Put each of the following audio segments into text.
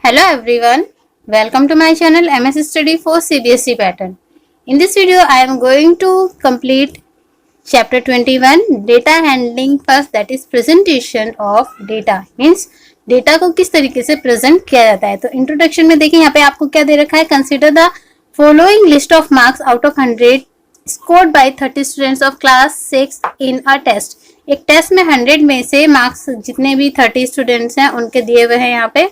Hello everyone, welcome to my channel MS Study for CBSE pattern. In this video I am going to complete chapter 21 data handling first, that is presentation of data. Means data को किस तरीके से present किया जाता है. तो introduction में देखिए यहाँ पे आपको क्या दे रखा है. Consider the following list of marks out of 100 scored by 30 students of class 6 in a test. एक टेस्ट में 100 में से मार्क्स जितने भी 30 स्टूडेंट्स हैं उनके दिए हुए हैं. यहाँ पे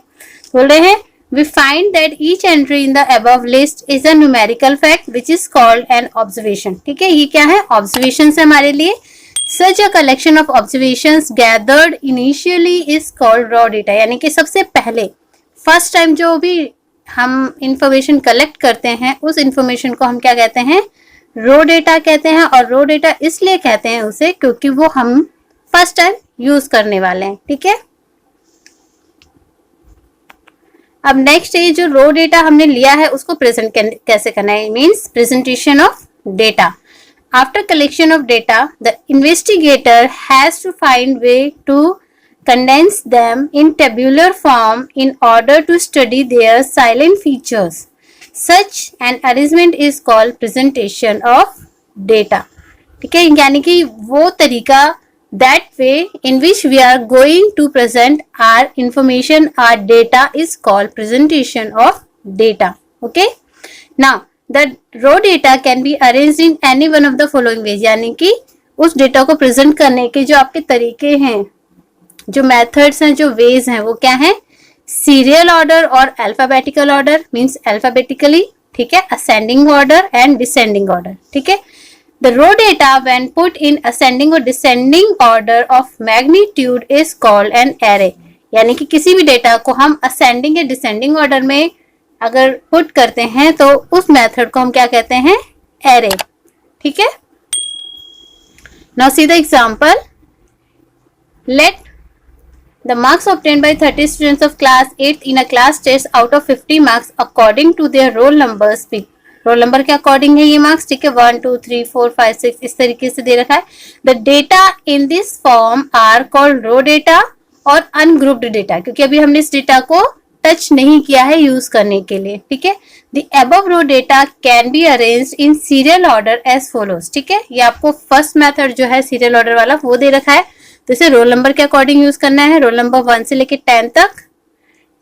बोल रहे हैं we find that each entry in the above list is a numerical fact which is called an observation. ठीक है, ये क्या है? Observations है हमारे लिए. Such a collection of observations gathered initially is called raw data. यानी कि सबसे पहले फर्स्ट टाइम जो भी हम इंफॉर्मेशन कलेक्ट करते हैं उस इंफॉर्मेशन को हम क्या कहते हैं? रो डेटा कहते हैं. और रो डेटा इसलिए कहते हैं उसे क्योंकि वो हम फर्स्ट टाइम यूज करने वाले हैं. ठीक है, अब नेक्स्ट ये जो रो डेटा हमने लिया है उसको प्रेजेंट कैसे करना है. Means presentation of data. After collection of data the investigator has to find way to condense them in tabular form in order to study their salient features. Such an arrangement is called presentation of data. ठीक है, यानी कि वो तरीका, that way in which we are going to present our information, our data is called presentation of data. Okay, now the raw data can be arranged in any one of the following ways. यानी कि उस data को present करने के जो आपके तरीके हैं, जो मेथड्स हैं, जो वेज हैं, वो क्या हैं? सीरियल ऑर्डर और अल्फाबेटिकल ऑर्डर. मीन्स अल्फाबेटिकली, ठीक है, ascending order and descending order. ठीक है, the raw data when put in ascending or descending order of magnitude is called an array. यानी कि किसी भी डेटा को हम ascending या descending order में अगर put करते हैं तो उस मेथड को हम क्या कहते हैं? array. ठीक है, now see the example. Let the marks obtained by 30 students of class 8 in a class test out of 50 marks according to their roll numbers be. Roll number के अकॉर्डिंग है ये मार्क्स. ठीक है, 1 2 3 4 5 6 इस तरीके से दे रखा है. The data in this form are called raw data और अनग्रुप्ड डेटा, क्योंकि अभी हमने इस डेटा को टच नहीं किया है यूज करने के लिए. ठीक है, the above raw data can be arranged in serial order as follows. ठीक है, ये आपको फर्स्ट मेथड जो है सीरियल ऑर्डर वाला वो दे रखा है. तो इसे रोल नंबर के अकॉर्डिंग यूज करना है. रोल नंबर 1 से लेके 10 तक.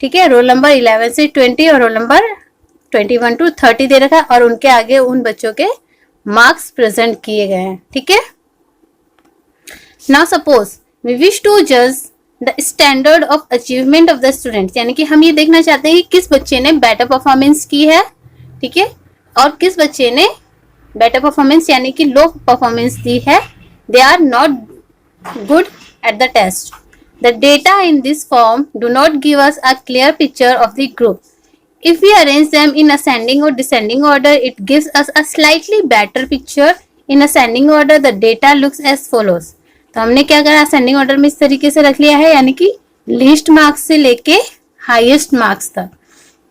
ठीक है, रोल नंबर 11 से 20 और रोल नंबर 21 to 30 दे रखा है और उनके आगे उन बच्चों के मार्क्स प्रेजेंट किए गए हैं. ठीक है, now suppose we wish to जज the standard of achievement of the students. यानी कि हम ये देखना चाहते हैं कि किस बच्चे ने बेटर परफॉर्मेंस की है. ठीक है, और किस बच्चे ने बेटर परफॉर्मेंस यानी कि लो परफॉर्मेंस दी है. They are not good at the test. The data in this form do not give us a clear picture of the group. If we arrange them in ascending or descending order, it gives us a slightly better picture. In ascending order, the data looks as follows. तो हमने क्या करा? ascending order में इस तरीके से रख लिया है, यानी कि least marks से लेके highest marks तक.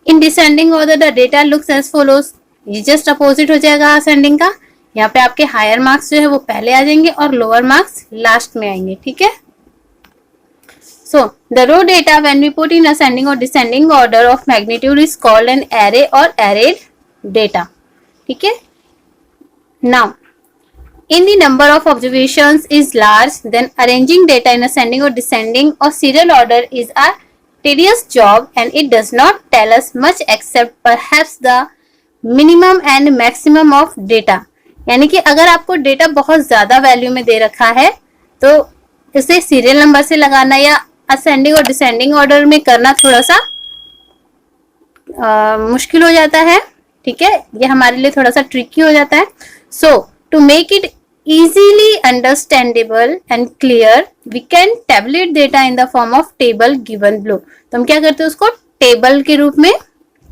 In descending order, the data looks as follows. ये just opposite हो जाएगा ascending का. यहाँ पे आपके higher marks जो है वो पहले आ जाएंगे और lower marks last में आएंगे. ठीक है, so the raw data when we put in ascending or descending order of magnitude is called an array or arrayed data. ठीक है, now in the number of observations is large, then arranging data in ascending or descending or serial order is a tedious job and it does not tell us much except perhaps the minimum and maximum of data. यानी कि अगर आपको data बहुत ज्यादा value में दे रखा है तो इसे सीरियल नंबर से लगाना या असेंडिंग और डिसेंडिंग ऑर्डर में करना थोड़ा सा मुश्किल हो जाता है. ठीक है, ये हमारे लिए थोड़ा सा ट्रिकी हो जाता है. So to make it easily understandable and clear we can tabulate data in the form of table given below. तो हम क्या करते हैं? उसको टेबल के रूप में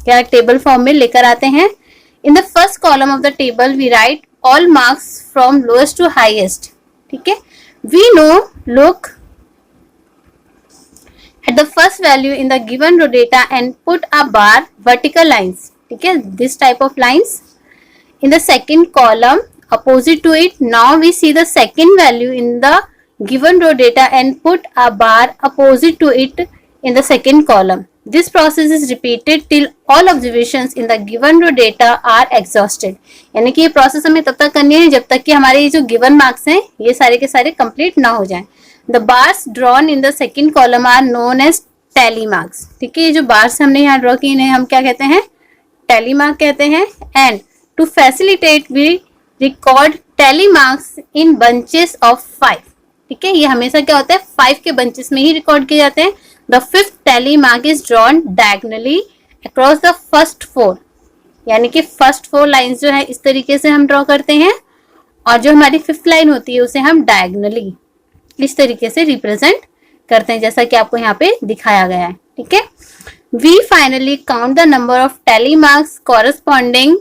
या टेबल फॉर्म में लेकर आते हैं. In the first column of the table we write all marks from lowest to highest. ठीक है, we now look at the first value in the given row data and put a bar vertical lines. ठीक है, this type of lines in the second column opposite to it. Now we see the second value in the given row data and put a bar opposite to it in the second column. This process is repeated till all observations in the given row data are exhausted. यानी कि ये process हमें तब तक करनी है जब तक कि हमारे ये जो गिवन मार्क्स हैं ये सारे के सारे कंप्लीट ना हो जाएं. The bars drawn in the second column are known as tally marks. ठीक है, ये जो बार्स हमने यहाँ ड्रॉ की इन्हें हम क्या कहते हैं? टैली मार्क कहते हैं. And to facilitate we record tally marks in bunches of 5. ठीक है, ये हमेशा क्या होता है? 5 के बंचेस में ही रिकॉर्ड किए जाते हैं. The fifth tally mark is drawn diagonally across the first 4. यानी कि फर्स्ट 4 लाइंस जो है इस तरीके से हम ड्रॉ करते हैं और जो हमारी 5th लाइन होती है उसे हम डायगनली इस तरीके से रिप्रेजेंट करते हैं, जैसा कि आपको यहाँ पे दिखाया गया है. ठीक है, we finally count the number of tally marks corresponding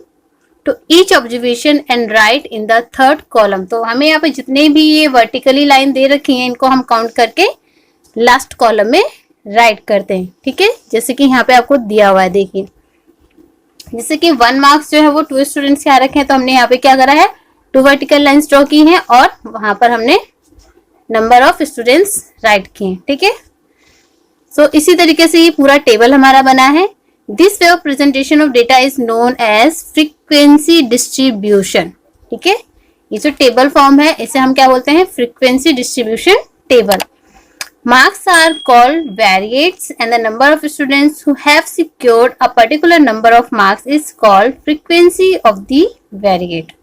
to each observation and write in the third column. तो हमें यहाँ पे जितने भी ये वर्टिकली लाइन दे रखी हैं इनको हम काउंट करके लास्ट कॉलम में राइट करते हैं. ठीक है, जैसे कि यहाँ पे आपको दिया हुआ है, देखिए जैसे कि 1 मार्क्स जो है वो 2 स्टूडेंट्स के आ रखे हैं, तो हमने यहाँ पे क्या करा है? 2 वर्टिकल लाइंस ड्रॉ की हैं और वहां पर हमने नंबर ऑफ स्टूडेंट्स राइट किए. ठीक है, सो इसी तरीके से ये पूरा टेबल हमारा बना है. This way of presentation of data is known as frequency distribution. ठीक है, ये जो टेबल फॉर्म है इसे हम क्या बोलते हैं? Frequency distribution table. Marks are called variates and the number of students who have secured a particular number of marks is called frequency of the variate.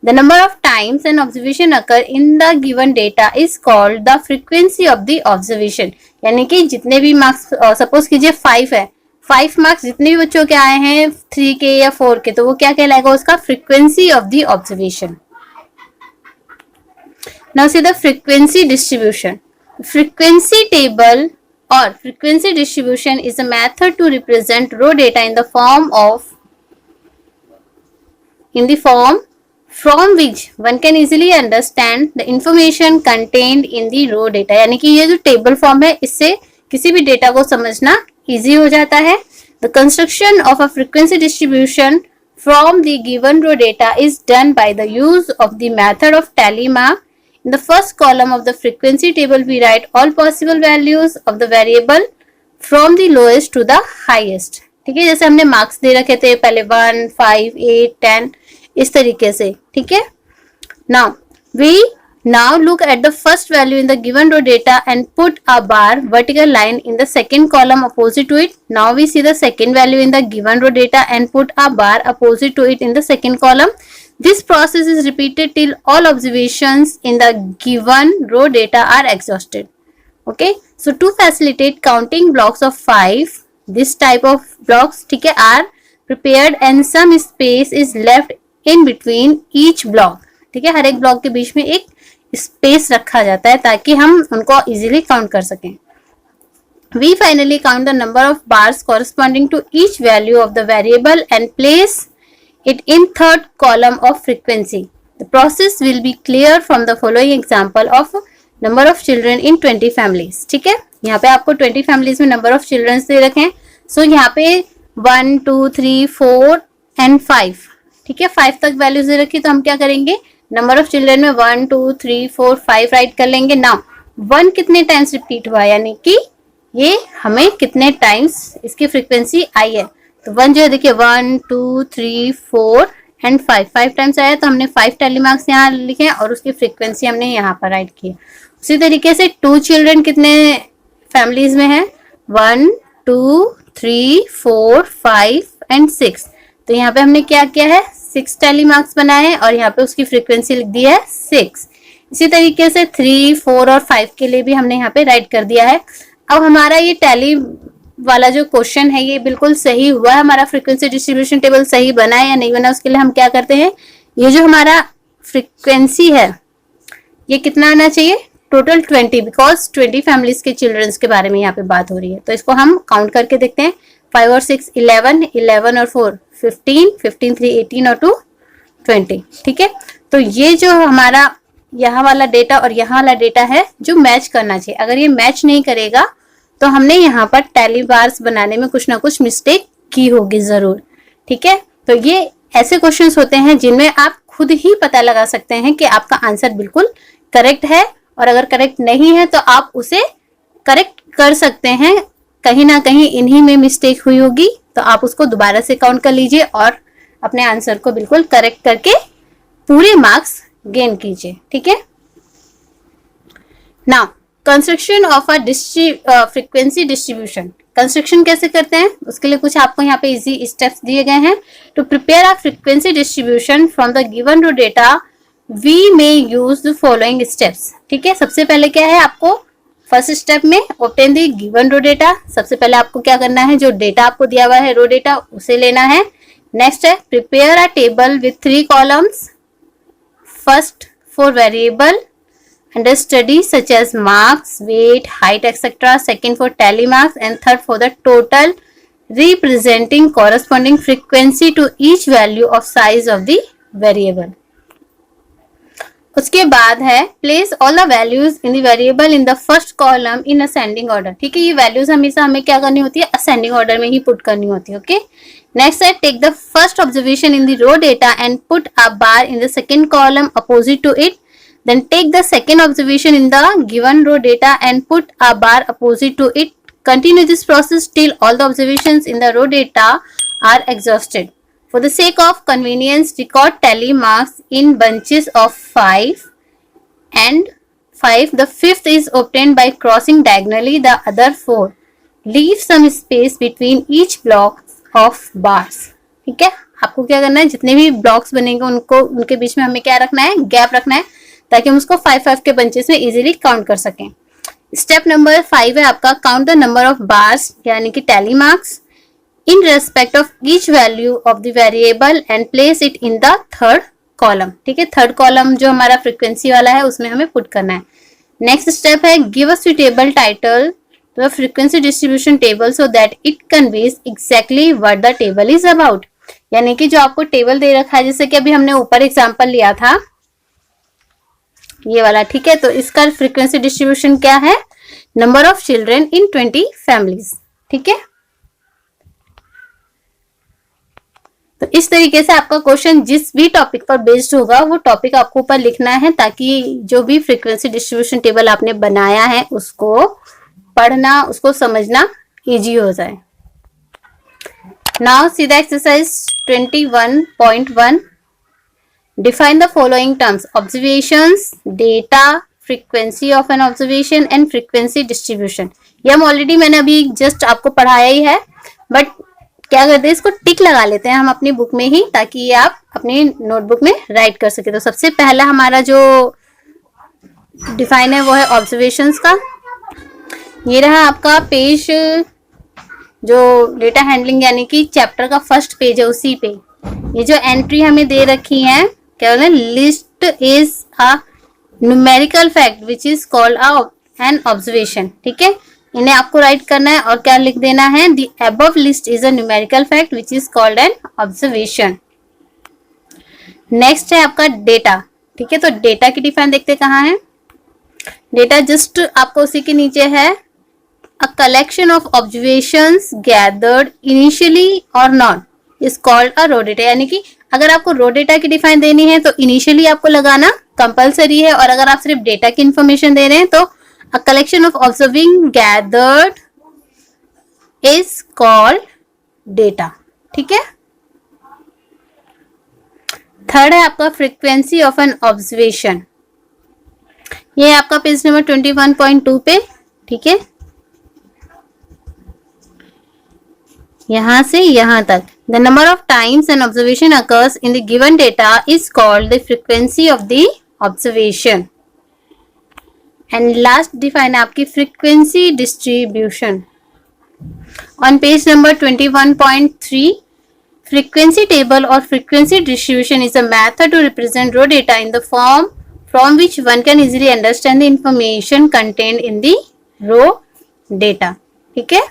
The number of times an observation occur in the given data is called the frequency of the observation. यानी कि जितने भी marks suppose कीजिए 5 है, 5 marks जितने भी बच्चों के आए हैं 3 के या 4 के, तो वो क्या कहलाएगा? उसका frequency of the observation. Now see the frequency distribution. Frequency table or frequency distribution is a method to represent raw data in the form from which one can easily understand the information contained in the raw data. यानी कि ये जो table form है इससे किसी भी data को समझना इजी हो जाता है. The construction of a frequency distribution from the given raw data is done by the use of the method of tally mark. In the first column of the frequency table, we write all possible values of the variable from the lowest to the highest. ठीक है, जैसे हमने marks दे रखे थे पहले 1, 5, 8, 10 इस तरीके से. ठीक है, now we look at the first value in the given row data and put a bar vertical line in the second column opposite to it. Now we see the second value in the given row data and put a bar opposite to it in the second column. This process is repeated till all observations in the given row data are exhausted. Okay, so to facilitate counting blocks of 5, this type of blocks, ठीक है, are prepared and some space is left in between each block. ठीक है, हर एक block के बीच में एक space रखा जाता है ताकि हम उनको इजीली काउंट कर सकें. We finally count the number of bars corresponding to each value of the variable and place it in third column of frequency. The process will be clear from the following example of number of children in 20 families. ठीक है, यहाँ पे आपको 20 families में number of children दे रखे हैं. So यहाँ पे 1, 2, 3, 4 and 5. ठीक है, 5 तक वैल्यूज दे रखी, तो हम क्या करेंगे? नंबर ऑफ चिल्ड्रन में 1, 2, 3, 4, 5 राइट कर लेंगे. नाउ 1 कितने टाइम्स रिपीट हुआ, यानी कि ये हमें कितने टाइम्स इसकी फ्रीक्वेंसी आई है. तो 1 जो है देखिए 1, 2, 3, 4 एंड 5 टाइम्स आया, तो हमने 5 टैली मार्क्स यहाँ लिखे और उसकी फ्रीक्वेंसी हमने यहाँ पर राइट की. उसी तरीके से 2 चिल्ड्रन कितने फैमिलीज में है? 1, 2, 3, 4, 5 एंड 6. तो यहाँ पे हमने क्या किया है? 6 टैली मार्क्स बनाए हैं और यहाँ पे उसकी फ्रीक्वेंसी लिख दी है 6. इसी तरीके से 3, 4 और 5 के लिए भी हमने यहाँ पे राइट कर दिया है. अब हमारा ये टैली वाला जो क्वेश्चन है ये बिल्कुल सही हुआ है, हमारा फ्रीक्वेंसी डिस्ट्रीब्यूशन टेबल सही बना है या नहीं बना, उसके लिए हम क्या करते हैं? ये जो हमारा फ्रीक्वेंसी है ये कितना आना चाहिए? टोटल 20, बिकॉज 20 फैमिलीज के चिल्ड्रंस के बारे में यहाँ पे बात हो रही है. तो इसको हम काउंट करके देखते हैं. 5 और 6 11, 11 और 4 15, 15 3 18 और 2 20. ठीक है, तो ये जो हमारा यहाँ वाला डेटा और यहाँ वाला डेटा है जो मैच करना चाहिए. अगर ये मैच नहीं करेगा तो हमने यहाँ पर टैली बार्स बनाने में कुछ ना कुछ मिस्टेक की होगी जरूर. ठीक है, तो ये ऐसे क्वेश्चंस होते हैं जिनमें आप खुद ही पता लगा सकते हैं कि आपका आंसर बिल्कुल करेक्ट है, और अगर करेक्ट नहीं है तो आप उसे करेक्ट कर सकते हैं कहीं ना कहीं इन्हीं में मिस्टेक हुई होगी, तो आप उसको दोबारा से काउंट कर लीजिए और अपने आंसर को बिल्कुल करेक्ट करके पूरे मार्क्स गेन कीजिए। ठीक है। Now construction of a frequency distribution, construction कैसे करते हैं उसके लिए कुछ आपको यहाँ पे इजी स्टेप्स दिए गए हैं। To prepare a frequency distribution from the given raw data we may use the following steps. ठीक है, सबसे पहले क्या है, आपको फर्स्ट स्टेप में obtain the given raw data, सबसे पहले आपको क्या करना है, जो डेटा आपको दिया हुआ है रो डेटा उसे लेना है। नेक्स्ट है prepare a table with 3 columns, first for variable under study such as marks, weight, height, etc. Second for tally marks and third for the total representing corresponding frequency to each value of size of the variable. उसके बाद है place all the values in the variable in the first column in ascending order. ठीक है, ये values हमेशा हमें क्या करनी होती है, ascending order में ही put करनी होती है। ओके, next है take the first observation in the row data and put a bar in the second column opposite to it. Then take the second observation in the given row data and put a bar opposite to it. Continue this process till all the observations in the row data are exhausted. For the sake of convenience, record tally marks in bunches of 5 and 5. The fifth is obtained by crossing diagonally the other 4. Leave some space between each block of bars. ठीक है, आपको क्या करना है, जितने भी blocks बनेंगे उनको उनके बीच में हमें क्या रखना है, गैप रखना है, ताकि हम उसको 5-5 के बंचेस में इजीली काउंट कर सकें। स्टेप नंबर 5 है आपका count the number of bars यानी कि tally marks in respect of each value of the variable and place it in the third column. ठीक है, थर्ड कॉलम जो हमारा फ्रीक्वेंसी वाला है उसमें हमें पुट करना है। नेक्स्ट स्टेप है give a suitable title to the frequency distribution table so that it conveys exactly what the table is about. यानी कि जो आपको टेबल दे रखा है, जैसे कि अभी हमने ऊपर एग्जाम्पल लिया था ये वाला। ठीक है, तो इसका फ्रीक्वेंसी डिस्ट्रीब्यूशन क्या है, number of children in 20 families. ठीक है, तो इस तरीके से आपका क्वेश्चन जिस भी टॉपिक पर बेस्ड होगा वो टॉपिक आपको ऊपर लिखना है, ताकि जो भी फ्रीक्वेंसी डिस्ट्रीब्यूशन टेबल आपने बनाया है उसको पढ़ना, उसको समझना इजी हो जाए। Now see the exercise 21.1। Define the following terms: observations, data, frequency of an observation and frequency distribution. ये हम ऑलरेडी मैंने अभी जस्ट आपको पढ़ाया ही है, बट क्या करते हैं, इसको टिक लगा लेते हैं हम अपनी बुक में ही, ताकि ये आप अपनी नोटबुक में राइट कर सके। तो सबसे पहला हमारा जो डिफाइन है वो है ऑब्जर्वेशंस का। ये रहा आपका पेज, जो डेटा हैंडलिंग यानी कि चैप्टर का फर्स्ट पेज है, उसी पे ये जो एंट्री हमें दे रखी है क्या बोले, list is a numerical fact which is called an observation. ठीक है, इन्हें आपको राइट करना है और क्या लिख देना है, the above list is a numerical fact which is called an observation. Next है आपका डेटा। ठीक है, तो डेटा की डिफाइन देखते कहाँ है, डेटा जस्ट आपको उसी के नीचे है, a collection of observations gathered initially और not is called a raw data. यानी कि अगर आपको रो डेटा की डिफाइन देनी है तो इनिशियली आपको लगाना कंपलसरी है, और अगर आप सिर्फ डेटा की इंफॉर्मेशन दे रहे हैं तो अ collection of observing gathered is called data. ठीक है, थर्ड है आपका फ्रीक्वेंसी ऑफ एन ऑब्जर्वेशन। ये आपका पेज नंबर 21.2 पे। ठीक है, यहां से यहां तक the number of times an observation occurs in the given data is called the frequency of the observation. And last define आपकी frequency distribution on page number 21.3. Frequency table or frequency distribution is a method to represent raw data in the form from which one can easily understand the information contained in the raw data. ठीक है,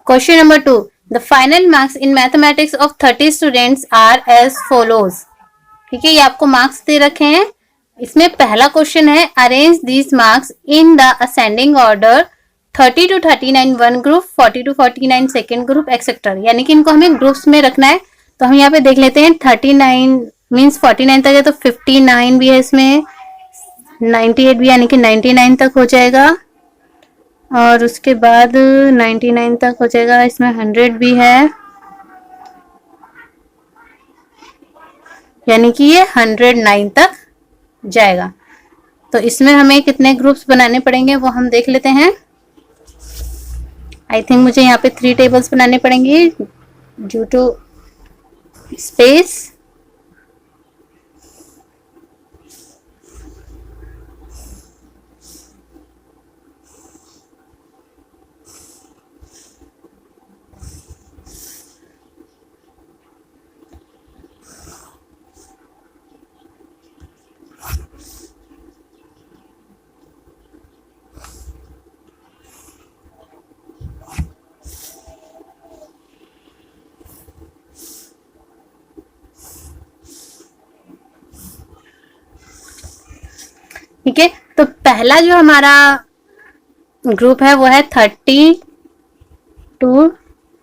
Question number 2. The final marks in mathematics of 30 students are as follows. ठीक है, ये आपको marks दे रखे हैं। इसमें पहला क्वेश्चन है arrange these marks in the ascending order 30 to 39 one group, 40 to 49 second group etcetera. यानी कि इनको हमें ग्रुप्स में रखना है। तो हम यहाँ पे देख लेते हैं 39 मीन्स 49 तक है, तो 59 भी है इसमें, 98 भी यानी कि 99 तक हो जाएगा, और उसके बाद 99 तक हो जाएगा, इसमें 100 भी है, यानी कि ये 109 तक जाएगा। तो इसमें हमें कितने ग्रुप्स बनाने पड़ेंगे वो हम देख लेते हैं। आई थिंक मुझे यहाँ पे 3 टेबल्स बनाने पड़ेंगे ड्यू टू स्पेस। ठीक है, तो पहला जो हमारा ग्रुप है वो है 30 to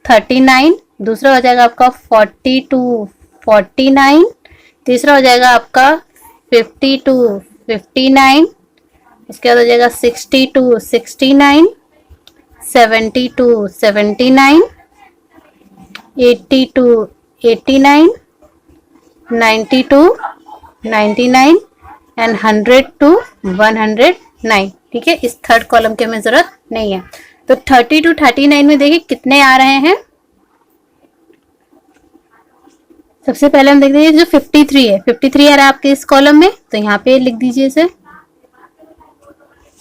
39, दूसरा हो जाएगा आपका 40 to 49, तीसरा हो जाएगा आपका 50 to 59, उसके बाद हो जाएगा 60 to 69, 70 to 79, 80 to 89, 90 to 99 and 100 to 109। ठीक है, इस थर्ड कॉलम की हमें जरूरत नहीं है। तो 30 to 39 में देखिए कितने आ रहे हैं। सबसे पहले हम देखते हैं जो 53 है, 53 आ रहा है आपके इस कॉलम में, तो यहाँ पे लिख दीजिए इसे।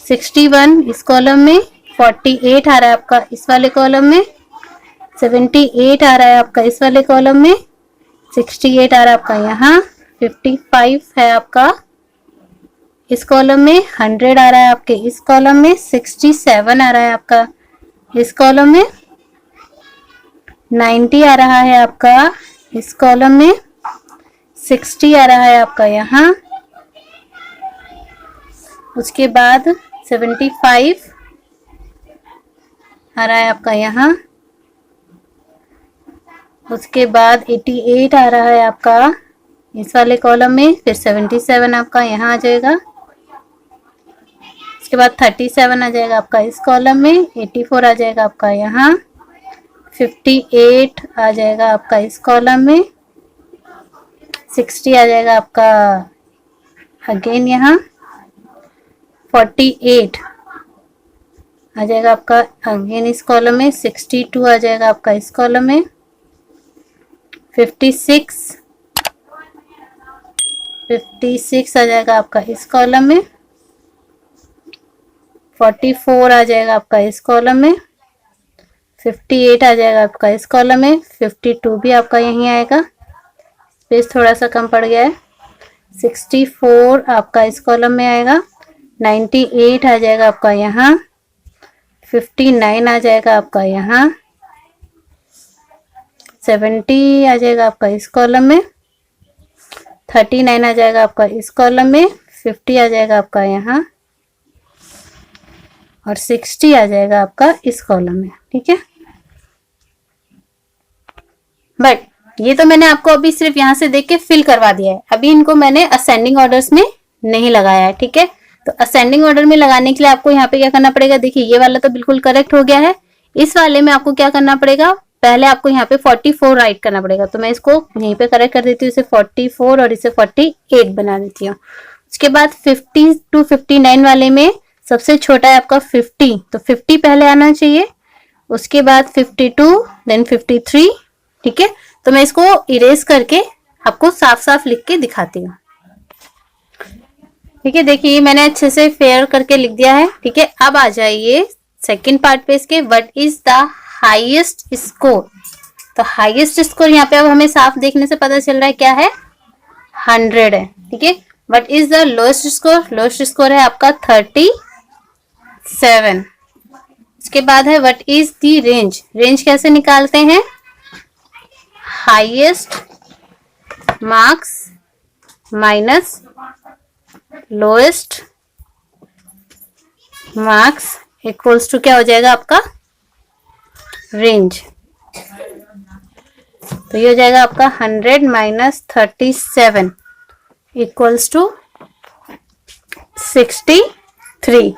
61 इस कॉलम में, 48 आ रहा है आपका इस वाले कॉलम में, 78 आ रहा है आपका इस वाले कॉलम में, 68 आ रहा है आपका यहाँ, 55 है आपका इस कॉलम में, 100 आ रहा है आपके इस कॉलम में, 67 आ रहा है आपका इस कॉलम में, 90 आ रहा है आपका इस कॉलम में, 60 आ रहा है आपका यहाँ, उसके बाद 75 आ रहा है आपका यहाँ, उसके बाद 88 आ रहा है आपका इस वाले कॉलम में, फिर 77 आपका यहाँ आ जाएगा, उसके बाद 37 आ जाएगा आपका इस कॉलम में, 84 आ जाएगा आपका यहाँ, 58 आ जाएगा आपका इस कॉलम में, 60 आ जाएगा आपका अगेन यहाँ, 48 आ जाएगा आपका अगेन इस कॉलम में, 62 आ जाएगा आपका इस कॉलम में, 56 आ जाएगा आपका इस कॉलम में, 44 आ जाएगा आपका इस कॉलम में, 58 आ जाएगा आपका इस कॉलम में, 52 भी आपका यहीं आएगा, स्पेस थोड़ा सा कम पड़ गया है, 64 आपका इस कॉलम में आएगा, 98 आ जाएगा आपका यहाँ, 59 आ जाएगा आपका यहाँ, 70 आ जाएगा आपका इस कॉलम में, 39 आ जाएगा आपका इस कॉलम में, 50 आ जाएगा आपका यहाँ, और 60 आ जाएगा आपका इस कॉलम में। ठीक है, बट ये तो मैंने आपको अभी सिर्फ यहाँ से देख के फिल करवा दिया है, अभी इनको मैंने असेंडिंग ऑर्डर्स में नहीं लगाया है। ठीक है, तो असेंडिंग ऑर्डर में लगाने के लिए आपको यहाँ पे क्या करना पड़ेगा, देखिए ये वाला तो बिल्कुल करेक्ट हो गया है, इस वाले में आपको क्या करना पड़ेगा, पहले आपको यहाँ पे 44 राइट करना पड़ेगा, तो मैं इसको यहीं पे करेक्ट कर देती हूँ, इसे 44 और इसे 48 बना देती हूँ। उसके बाद 50 to 59 वाले में सबसे छोटा है आपका 50, तो 50 पहले आना चाहिए, उसके बाद 52, देन 53। ठीक है, तो मैं इसको इरेज करके आपको साफ साफ लिख के दिखाती हूँ। ठीक है, देखिए मैंने अच्छे से फेयर करके लिख दिया है। ठीक है, अब आ जाइए सेकंड पार्ट पे इसके, what is the highest score. तो हाईएस्ट स्कोर यहाँ पे अब हमें साफ देखने से पता चल रहा है क्या है, 100 है। ठीक है, what is the lowest score, lowest score है आपका 37। इसके बाद है what is the range, range कैसे निकालते हैं, highest marks minus lowest marks equals to क्या हो जाएगा आपका रेंज। तो ये हो जाएगा आपका 100 minus 37 equals to 63।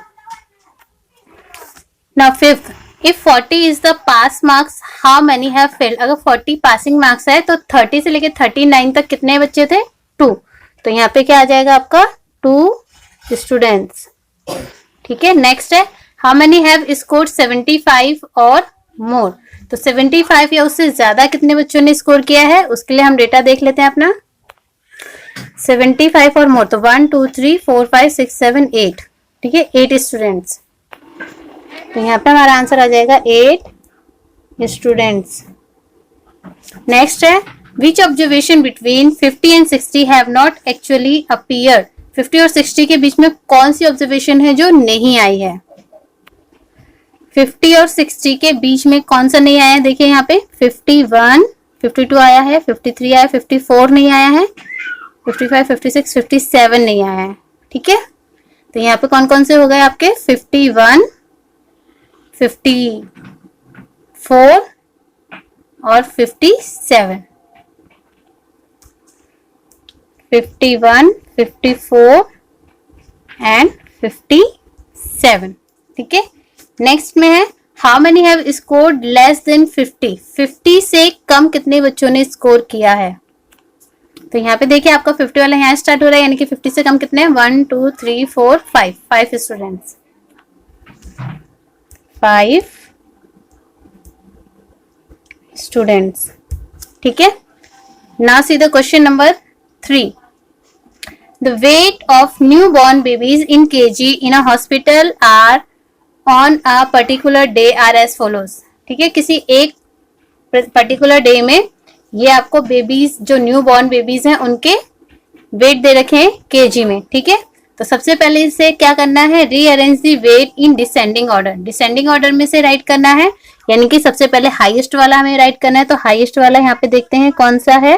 Now fifth, if 40 is the pass marks how many have failed. अगर 40 पासिंग मार्क्स है तो 30 से लेके 39 तक कितने बच्चे थे? 2। तो यहाँ पे क्या आ जाएगा आपका? 2 स्टूडेंट्स। ठीक है। नेक्स्ट है हाउ मेनी हैव स्कोर्ड 75 और मोर। तो 75 या उससे ज्यादा कितने बच्चों ने स्कोर किया है, उसके लिए हम डेटा देख लेते हैं अपना। 75 और मोर, तो 1 2 3 4 5 6 7 8। ठीक है, 8 स्टूडेंट्स। तो यहाँ पे हमारा आंसर आ जाएगा 8 स्टूडेंट्स। नेक्स्ट है which observation between 50 and 60 have not actually appeared. 50 और 60 के बीच में कौन सी ऑब्जर्वेशन है जो नहीं आई है? 50 और 60 के बीच में कौन सा नहीं आया है? देखिए यहाँ पे 51, 52 आया है, 53 आया, 54 नहीं आया है, 55, 56, 57 नहीं आया है। ठीक है, तो यहाँ पे कौन कौन से हो गए आपके? 51, 54 और 57। 51, 54 एंड 57। ठीक है। नेक्स्ट में है how many have scored less than 50। 50 से कम कितने बच्चों ने स्कोर किया है? तो यहाँ पे देखिए आपका 50 वाला यहाँ स्टार्ट हो रहा है, यानी कि 50 से कम कितने हैं? 1 2 3 4 5, 5 स्टूडेंट्स, 5 स्टूडेंट्स। ठीक है। Now see the question number 3। The weight of newborn babies in kg in a hospital are on a particular day are as follows। ठीक है, किसी एक पर्टिकुलर डे में ये आपको बेबीज जो न्यू बॉर्न बेबीज हैं उनके वेट दे रखे हैं केजी में। ठीक है, तो सबसे पहले इसे क्या करना है? Rearrange the weight in descending order. Descending order में से राइट करना है, यानी कि सबसे पहले हाईएस्ट वाला हमें राइट करना है। तो हाईएस्ट वाला यहाँ पे देखते हैं कौन सा है?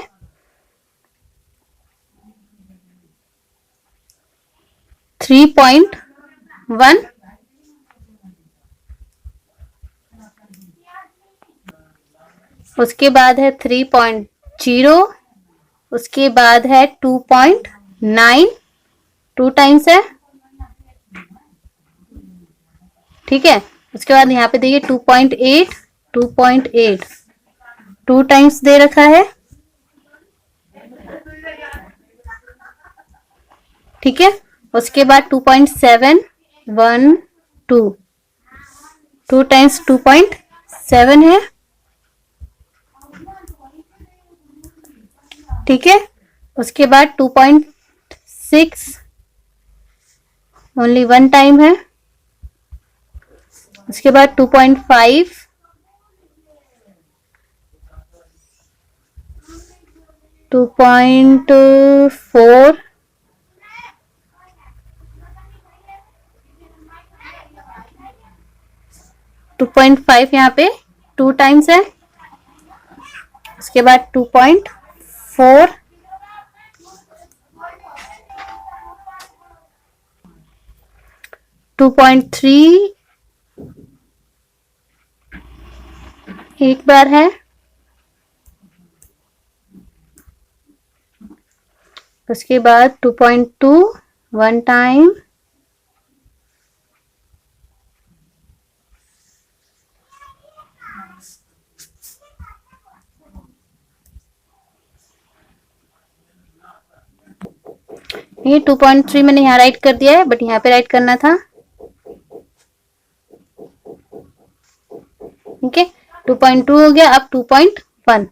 3.1, उसके बाद है 3.0, उसके बाद है 2.9, 2 टाइम्स है। ठीक है, उसके बाद यहाँ पे देखिए 2.8, 2.8 2 टाइम्स दे रखा है। ठीक है, उसके बाद 2.7, 1 2 2 टाइम्स 2.7 है। ठीक है, उसके बाद 2.6 ओनली 1 टाइम है। उसके बाद 2.5, 2.4, 2.5 यहाँ पे 2 टाइम्स है। उसके बाद 2.4, 2.3 एक बार है। उसके बाद 2.2 1 टाइम। ये 2.3 मैंने यहाँ राइट कर दिया है, बट यहाँ पे राइट करना था। ठीक है, 2.2 हो गया। अब 2.1।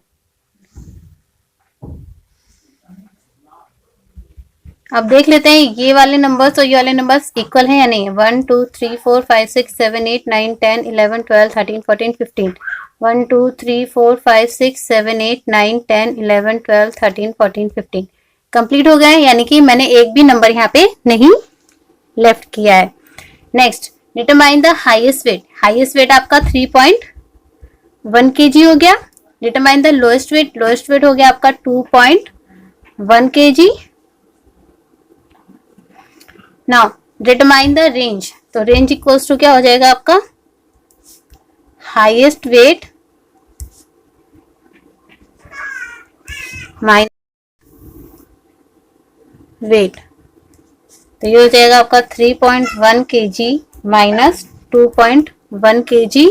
अब देख लेते हैं ये वाले नंबर्स और ये वाले नंबर्स इक्वल हैं या नहीं। 1 2 3 4 5 6 7 8 9 10 11 12 13 14 15। 1 2 3 4 5 6 7 8 9 10 11 12 13 14 15 कंप्लीट हो गए, यानी कि मैंने एक भी नंबर यहाँ पे नहीं लेफ्ट किया है। Next, determine the highest weight. Highest weight आपका 3.1 kg हो गया। Determine the lowest weight. Lowest weight हो गया आपका 2.1 kg। Now determine the range. तो रेंज इक्वल्स टू क्या हो जाएगा आपका? Highest weight minus weight. तो ये हो जाएगा आपका 3.1 kg minus 2.1 1 kg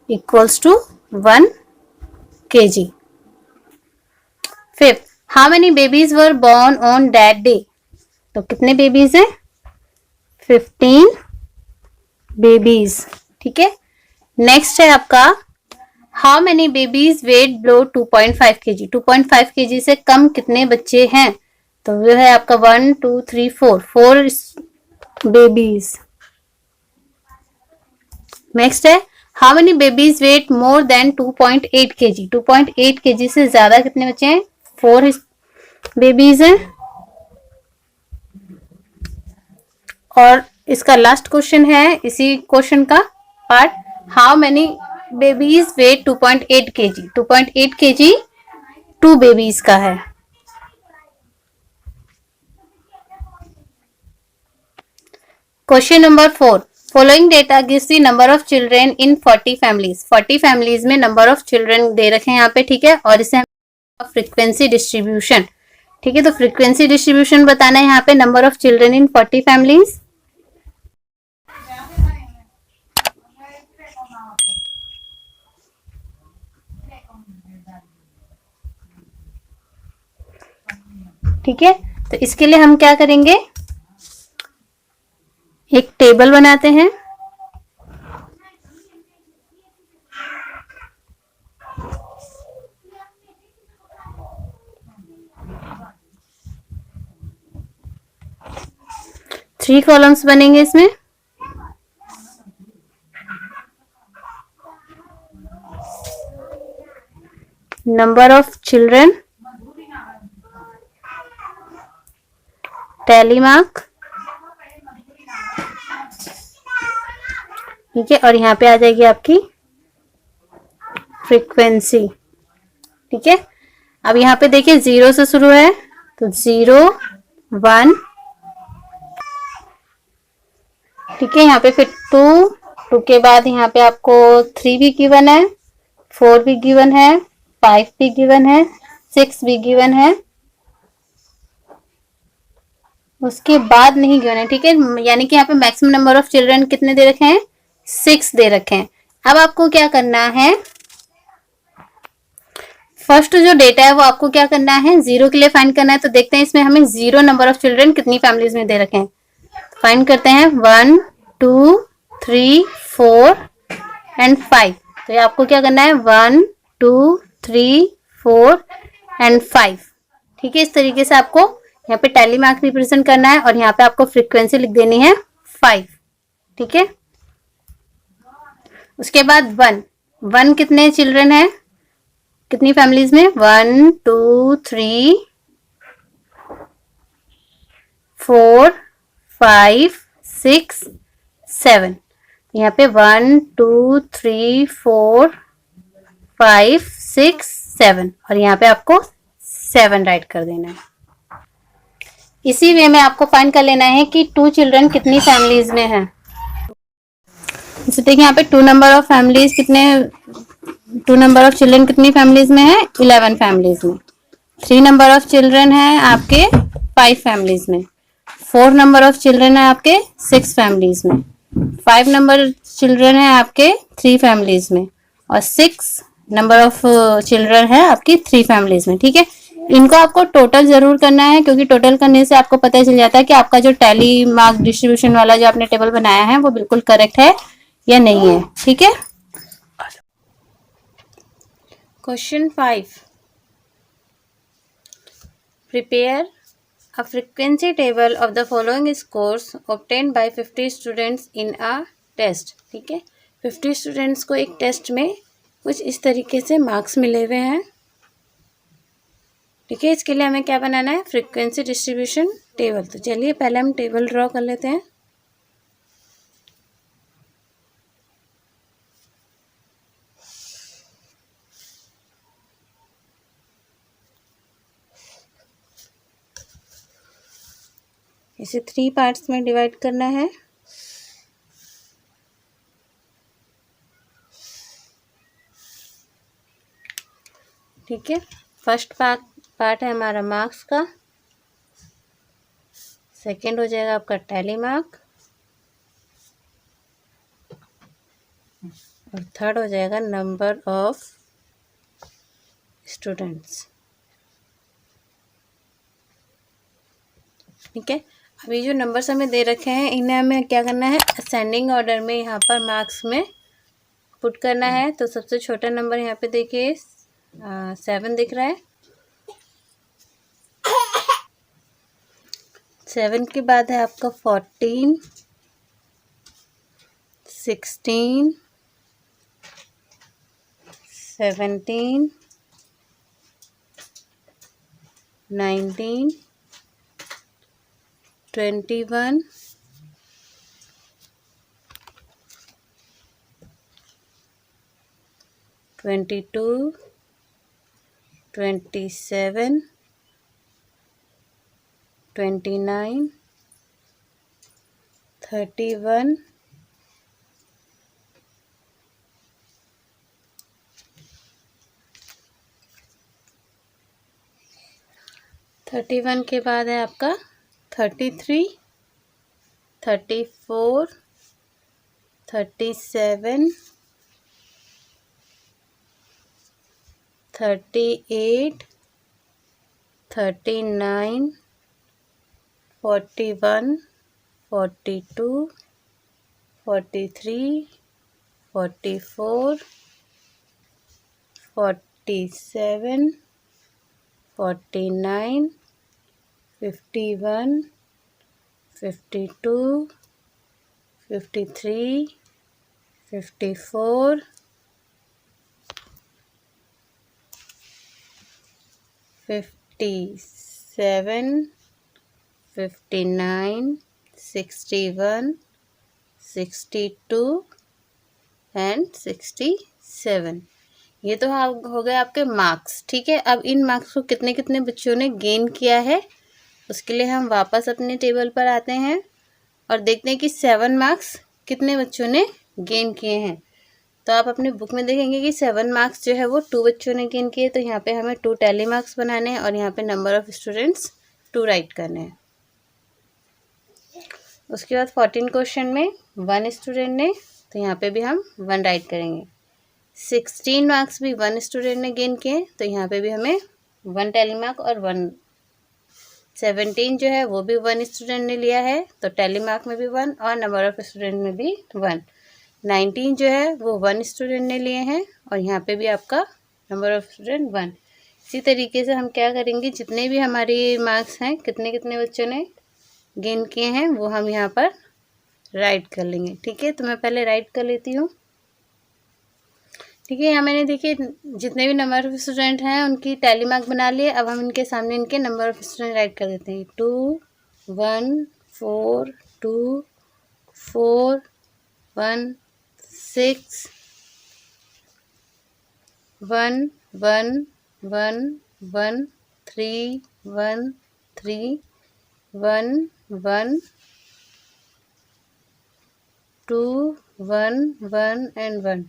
equals to 1 kg. Fifth, how many babies were born on that day? तो कितने बेबीज हैं? 15 बेबीज. ठीक है. नेक्स्ट है आपका how many babies weight below 2.5 kg. 2.5 kg से कम कितने बच्चे हैं? तो वो है आपका 1 2 3 4 बेबीज. नेक्स्ट है how many babies weight more than 2.8 kg. 2.8 kg से ज्यादा कितने बच्चे हैं? 4 बेबीज हैं. और इसका लास्ट क्वेश्चन है इसी क्वेश्चन का part, how many babies weight 2.8 kg. 2.8 kg 2 babies का है. Question number 4, following data gives the number of children in 40 families. 40 families में नंबर ऑफ चिल्ड्रेन दे रखे हैं यहाँ पे. ठीक है. और इसे फ्रीक्वेंसी डिस्ट्रीब्यूशन. ठीक है. तो फ्रीक्वेंसी डिस्ट्रीब्यूशन बताना है यहाँ पे number of children in 40 families. ठीक है. तो इसके लिए हम क्या करेंगे, एक टेबल बनाते हैं. थ्री कॉलम्स बनेंगे इसमें. Number of children, tally mark. ठीक है. और यहाँ पे आ जाएगी आपकी फ्रीक्वेंसी. ठीक है. अब यहाँ पे देखिए 0 से शुरू है तो 0 1. ठीक है. यहाँ पे फिर 2 के बाद यहाँ पे आपको 3 भी गिवन है, 4 भी गिवन है, 5 भी गिवन है, 6 भी गिवन है. उसके बाद नहीं गिवन है. ठीक है. यानी कि यहाँ पे मैक्सिमम नंबर ऑफ चिल्ड्रन कितने दे रखे हैं? 6 दे रखे हैं. अब आपको क्या करना है, फर्स्ट जो डेटा है वो आपको क्या करना है, 0 के लिए फाइंड करना है. तो देखते हैं इसमें हमें 0 नंबर ऑफ चिल्ड्रन कितनी फैमिलीज में दे रखे हैं. फाइंड करते हैं 1 2 3 4 एंड 5. तो ये आपको क्या करना है 1 2 3 4 एंड 5. ठीक है. इस तरीके से आपको यहाँ पे टैली मार्क रिप्रेजेंट करना है और यहाँ पे आपको फ्रीक्वेंसी लिख देनी है 5. ठीक है. उसके बाद 1 कितने चिल्ड्रन है, कितनी फैमिलीज में? 1 2 3 4 5 6 7. यहाँ पे 1 2 3 4 5 6 7 और यहाँ पे आपको 7 राइट कर देना है. इसी वे में आपको फाइंड कर लेना है कि 2 चिल्ड्रन कितनी फैमिलीज में है. तो देखिए यहाँ पे 2 नंबर ऑफ फैमिलीज कितने, 2 नंबर ऑफ चिल्ड्रन कितनी फैमिलीज में है? 11 फैमिलीज में. 3 नंबर ऑफ चिल्ड्रन है आपके 5 फैमिलीज में. 4 नंबर ऑफ चिल्ड्रन है आपके 6 फैमिलीज में. 5 नंबर चिल्ड्रन है आपके 3 फैमिलीज में और 6 नंबर ऑफ चिल्ड्रन है आपकी 3 फैमिलीज में. ठीक है. इनको आपको टोटल जरूर करना है क्योंकि टोटल करने से आपको पता चल जाता है कि आपका जो टैली मार्क डिस्ट्रीब्यूशन वाला जो आपने टेबल बनाया है वो बिल्कुल करेक्ट है या नहीं है. ठीक है. Question 5, prepare a frequency table of the following scores obtained by 50 students in a test. ठीक है. 50 स्टूडेंट्स को एक टेस्ट में कुछ इस तरीके से मार्क्स मिले हुए हैं. ठीक है. इसके लिए हमें क्या बनाना है, फ्रीक्वेंसी डिस्ट्रीब्यूशन टेबल. तो चलिए पहले हम टेबल ड्रॉ कर लेते हैं. इसे 3 पार्ट्स में डिवाइड करना है. ठीक है. फर्स्ट पार्ट है हमारा मार्क्स का, सेकंड हो जाएगा आपका टैली मार्क, थर्ड हो जाएगा नंबर ऑफ स्टूडेंट्स। ठीक है, अब ये जो नंबर्स हमें दे रखे हैं इन्हें हमें क्या करना है, असेंडिंग ऑर्डर में यहाँ पर मार्क्स में पुट करना है। तो सबसे छोटा नंबर यहाँ पे देखिए 7 दिख रहा है। 7 के बाद है आपका 14, 16, 17, 19, 21, 22, 27, 29, 31, 31 के बाद है आपका 33, 34, 37, 38, 39, 41, 42, 43, 44, 47, 49, 51, 52, 53, 54, 57, 59, 61, 62 एंड 67। ये तो हो गए आपके मार्क्स। ठीक है, अब इन मार्क्स को कितने कितने बच्चों ने गेन किया है उसके लिए हम वापस अपने टेबल पर आते हैं और देखते हैं कि 7 मार्क्स कितने बच्चों ने गेन किए हैं। तो आप अपनी बुक में देखेंगे कि 7 मार्क्स जो है वो 2 बच्चों ने गेन किए। तो यहाँ पे हमें 2 टैली मार्क्स बनाने हैं और यहाँ पे नंबर ऑफ स्टूडेंट्स 2 राइट करने हैं। उसके बाद 14 क्वेश्चन में 1 स्टूडेंट ने, तो यहाँ पे भी हम 1 राइट करेंगे। 16 मार्क्स भी 1 स्टूडेंट ने गेन किए, तो यहाँ पे भी हमें 1 टैली मार्क और 1। 17 जो है वो भी 1 स्टूडेंट ने लिया है, तो टैली मार्क में भी 1 और नंबर ऑफ स्टूडेंट में भी 1। 19 जो है वो 1 स्टूडेंट ने लिए हैं और यहाँ पे भी आपका नंबर ऑफ स्टूडेंट 1। इसी तरीके से हम क्या करेंगे, जितने भी हमारे मार्क्स हैं कितने कितने बच्चों ने गेन किए हैं वो हम यहाँ पर राइट कर लेंगे। ठीक है, तो मैं पहले राइट कर लेती हूँ। ठीक है, यहाँ मैंने देखिए जितने भी नंबर ऑफ स्टूडेंट हैं उनकी टैली मार्क बना लिए। अब हम इनके सामने इनके नंबर ऑफ स्टूडेंट राइट कर देते हैं। 2, 1, 4, 2, 4, 1, 6, 1, 1, 1, 1, 3, 1, 3, 1, 1, 2, 1, 1 एंड 1।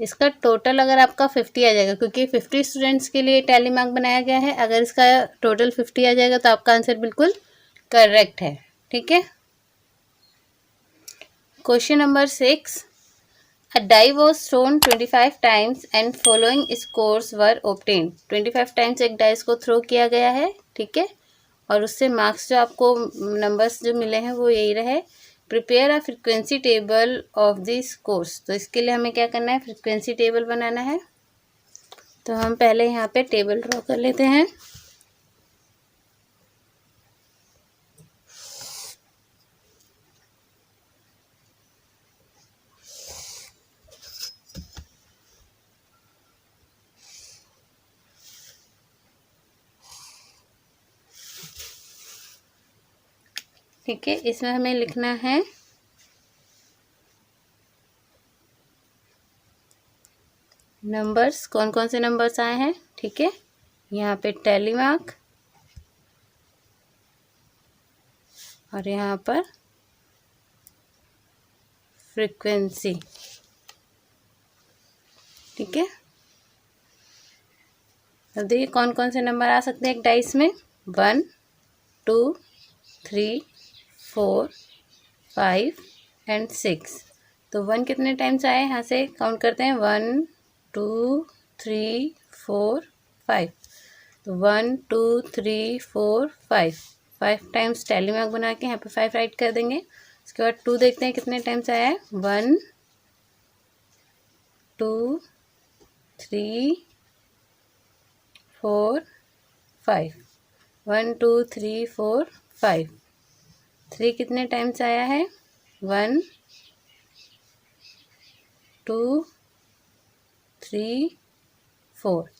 इसका टोटल अगर आपका 50 आ जाएगा, क्योंकि 50 स्टूडेंट्स के लिए टैली मार्क बनाया गया है। अगर इसका टोटल 50 आ जाएगा तो आपका आंसर बिल्कुल करेक्ट है। ठीक है, question number 6, a die was thrown 25 times and following scores were obtained. 25 times एक डाइस को थ्रो किया गया है। ठीक है, और उससे मार्क्स जो आपको नंबर्स जो मिले हैं वो यही रहे। Prepare a frequency table of this course. तो इसके लिए हमें क्या करना है, फ्रीक्वेंसी टेबल बनाना है। तो हम पहले यहाँ पे टेबल ड्रॉ कर लेते हैं। ठीक है, इसमें हमें लिखना है नंबर्स, कौन कौन से नंबर्स आए हैं। ठीक है, यहाँ पे टैली मार्क और यहाँ पर फ्रीक्वेंसी। ठीक है, अब देखिए कौन कौन से नंबर आ सकते हैं एक डाइस में। 1, 2, 3, 4, 5 एंड 6। तो 1 कितने टाइम्स आए, यहाँ से काउंट करते हैं 1 2 3 4 5। तो 1 2 3 4 5 टाइम्स टैली मार्क बना के यहाँ पे 5 राइट कर देंगे। उसके बाद 2 देखते हैं कितने टाइम्स आया है, 1 2 3 4 5 1 2 3 4 5। 3 कितने टाइम्स आया है, 1 2 3 4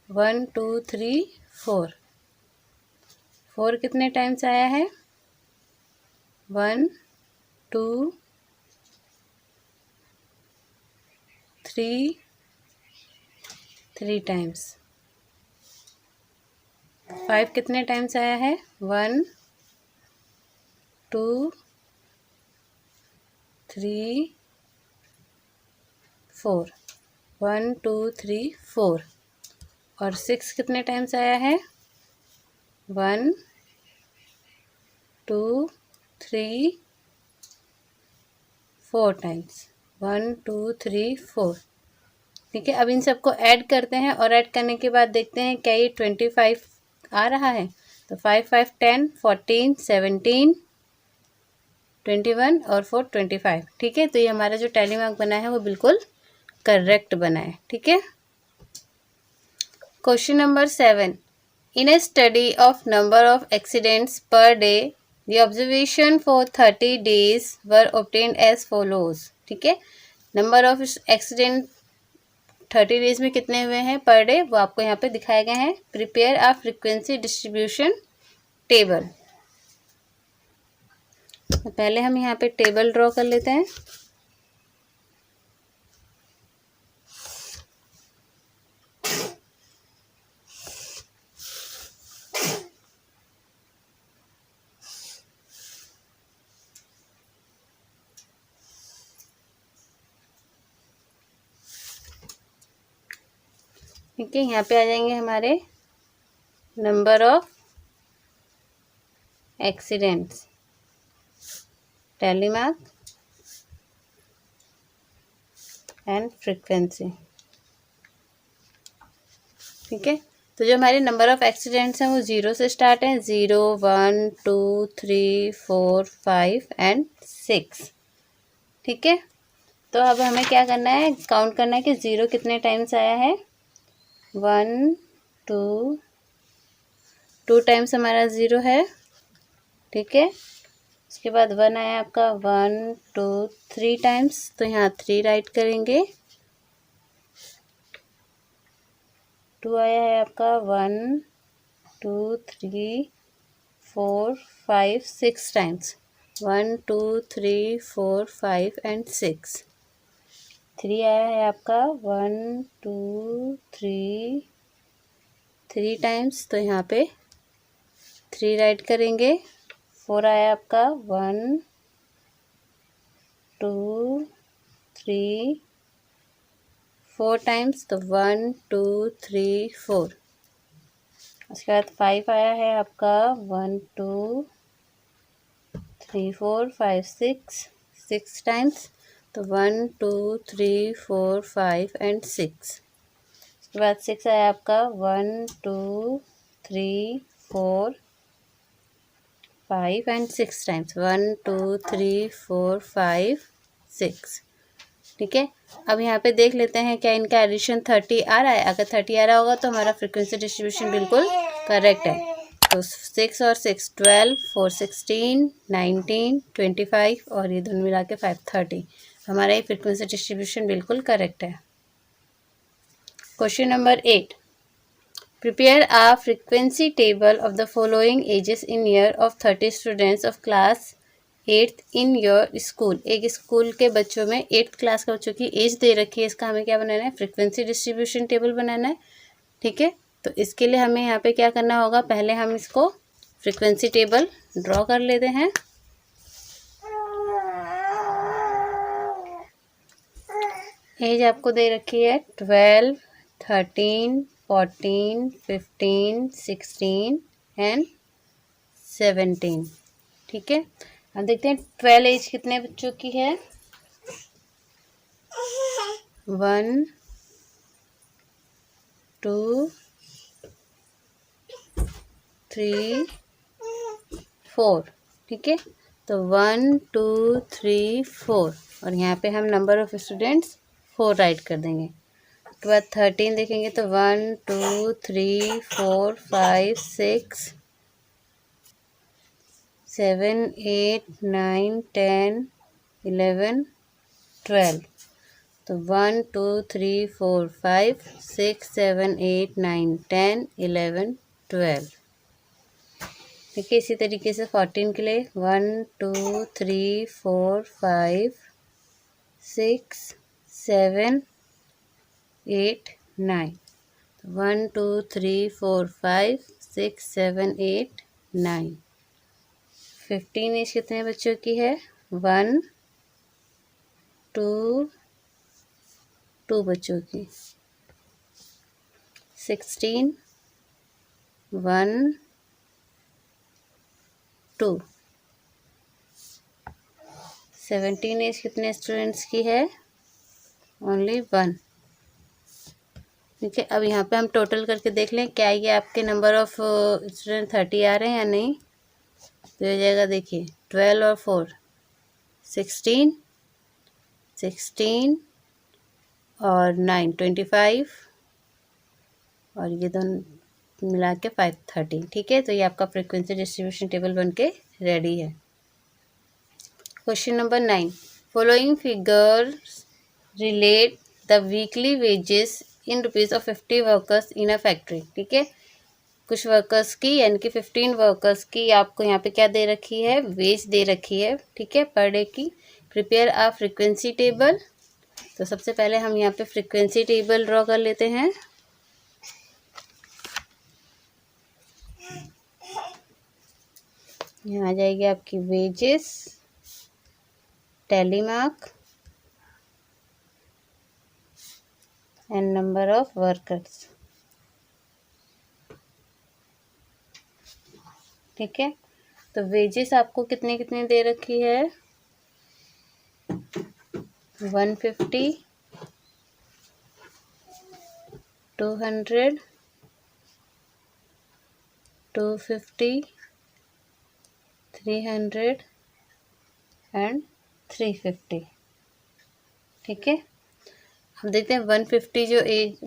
1 2 3 4। 4 कितने टाइम्स आया है, 1 2 3 टाइम्स। 5 कितने टाइम्स आया है, 1 2 3 4 1 2 3 4। और 6 कितने टाइम्स आया है, 1 2 3 4 टाइम्स, 1 2 3 4। ठीक है, अब इन सबको ऐड करते हैं और ऐड करने के बाद देखते हैं क्या ये 25 आ रहा है। तो 5 5 10 14 17 21 और 4 25। ठीक है, तो ये हमारा जो टैली मार्क बना है वो बिल्कुल करेक्ट बना है। ठीक है, question number 7, in a study of number of accidents per day the observation for 30 days were obtained as follows. ठीक है, नंबर ऑफ एक्सीडेंट 30 डेज में कितने हुए हैं पर डे, वो आपको यहाँ पे दिखाए गए हैं। Prepare a frequency distribution table. तो पहले हम यहाँ पे टेबल ड्रॉ कर लेते हैं। ठीक है, यहाँ पे आ जाएंगे हमारे number of accidents, tally mark and frequency. ठीक है, तो जो हमारे नंबर ऑफ एक्सीडेंट्स हैं वो 0 से स्टार्ट हैं, 0 1 2 3 4 5 एंड 6। ठीक है, तो अब हमें क्या करना है, काउंट करना है कि 0 कितने टाइम्स आया है, 1 2 टाइम्स हमारा 0 है। ठीक है, उसके बाद 1 आया आपका 1 2 3 टाइम्स, तो यहाँ 3 राइट करेंगे। 2 आया है आपका 1 2 3 4 5 6 टाइम्स, 1 2 3 4 5 एंड 6। 3 आया है आपका 1 2 3 टाइम्स, तो यहाँ पे 3 राइट करेंगे। 4 आया आपका 1 2 3 4 टाइम्स, तो 1 2 3 4। उसके बाद 5 आया है आपका 1 2 3 4 5 6 टाइम्स, तो 1 2 3 4 5 एंड 6। उसके बाद 6 आया आपका 1 2 3 4 5 एंड 6 टाइम्स, 1 2 3 4 5 6। ठीक है, अब यहाँ पे देख लेते हैं क्या इनका एडिशन 30 आ रहा है। अगर 30 आ रहा होगा तो हमारा फ्रीक्वेंसी डिस्ट्रीब्यूशन बिल्कुल करेक्ट है। तो 6 और 6 12, 4 16 19 25 और ये दोनों मिला के 5 30। हमारा ये फ्रीक्वेंसी डिस्ट्रीब्यूशन बिल्कुल करेक्ट है। Question number 8, prepare a frequency table of the following ages in year of 30 students of class 8th in your school. एक स्कूल के बच्चों में 8th क्लास के बच्चों की एज दे रखी है, इसका हमें क्या बनाना है, फ्रीक्वेंसी डिस्ट्रीब्यूशन टेबल बनाना है। ठीक है, तो इसके लिए हमें यहाँ पे क्या करना होगा, पहले हम इसको फ्रीक्वेंसी टेबल ड्रॉ कर लेते हैं। एज आपको दे रखी है 12 13 14 15 16 एंड 17। ठीक है, अब देखते हैं 12 एज कितने बच्चों की है। 1 2 3 4, ठीक है। तो 1 2 3 4 और यहाँ पे हम नंबर ऑफ स्टूडेंट्स 4 राइट कर देंगे। उसके बाद 13 देखेंगे तो 1 2 3 4 5 6 7 8 9 10 11 12। तो 1 2 3 4 5 6 7 8 9 10 11 12, ठीक है। इसी तरीके से 14 के लिए 1 2 3 4 5 6 7 8 9। 1 2 3 4 5 6 7 8 9। 15 एज कितने बच्चों की है? 1 2 2 बच्चों की। 16 1 2। 17 एज कितने स्टूडेंट्स की है? ओनली 1, ठीक है। अब यहाँ पे हम टोटल करके देख लें क्या ये आपके नंबर ऑफ स्टूडेंट 30 आ रहे हैं या नहीं। तो हो जाएगा, देखिए 12 और 4 16 16 और 9 25 और ये दोनों मिला के 5 13, ठीक है। तो ये आपका फ्रीक्वेंसी डिस्ट्रीब्यूशन टेबल बन के रेडी है। Question number 9, following figures relate the weekly wages in rupees of 50 workers in a factory, ठीक है। कुछ वर्कर्स की यानी कि 15 वर्कर्स की आपको यहाँ पे क्या दे रखी है? वेज दे रखी है, ठीक है, पर डे की। Prepare a frequency table. तो सबसे पहले हम यहाँ पे फ्रीक्वेंसी टेबल ड्रॉ कर लेते हैं। यहाँ आ जाएगी आपकी wages, tally mark and number of workers, ठीक है। तो वेजेस आपको कितने कितने दे रखी है? 150 200 250 300 एंड 350, ठीक है। हम देखते हैं 150 जो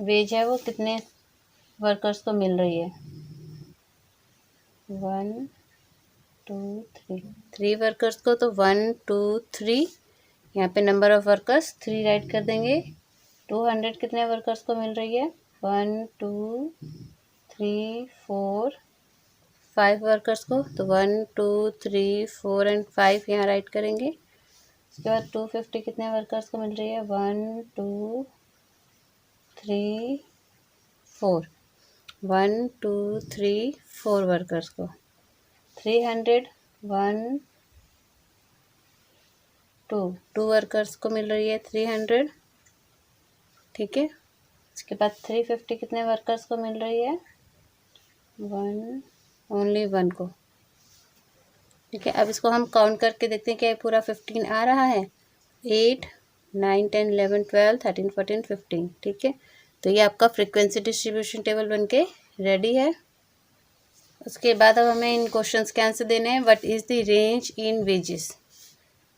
वेज है वो कितने वर्कर्स को मिल रही है। 1 2 3 वर्कर्स को, तो 1 2 3 यहाँ पे नंबर ऑफ वर्कर्स 3 राइट कर देंगे। 200 कितने वर्कर्स को मिल रही है? 1 2 3 4 5 वर्कर्स को, तो 1 2 3 4 एंड 5 यहाँ राइट करेंगे। उसके बाद 250 कितने वर्कर्स को मिल रही है? 1 2 3 4 1 2 3 4 वर्कर्स को। 300 1 2 वर्कर्स को मिल रही है 300, ठीक है। उसके बाद 350 कितने वर्कर्स को मिल रही है? 1 ओनली 1 को, ठीक है। अब इसको हम काउंट करके देखते हैं क्या ये पूरा 15 आ रहा है। 8 9 10 11 12 13 14 15, ठीक है। तो ये आपका फ्रीक्वेंसी डिस्ट्रीब्यूशन टेबल बन के रेडी है। उसके बाद अब हमें इन क्वेश्चंस के आंसर देने हैं। What is the range in wages?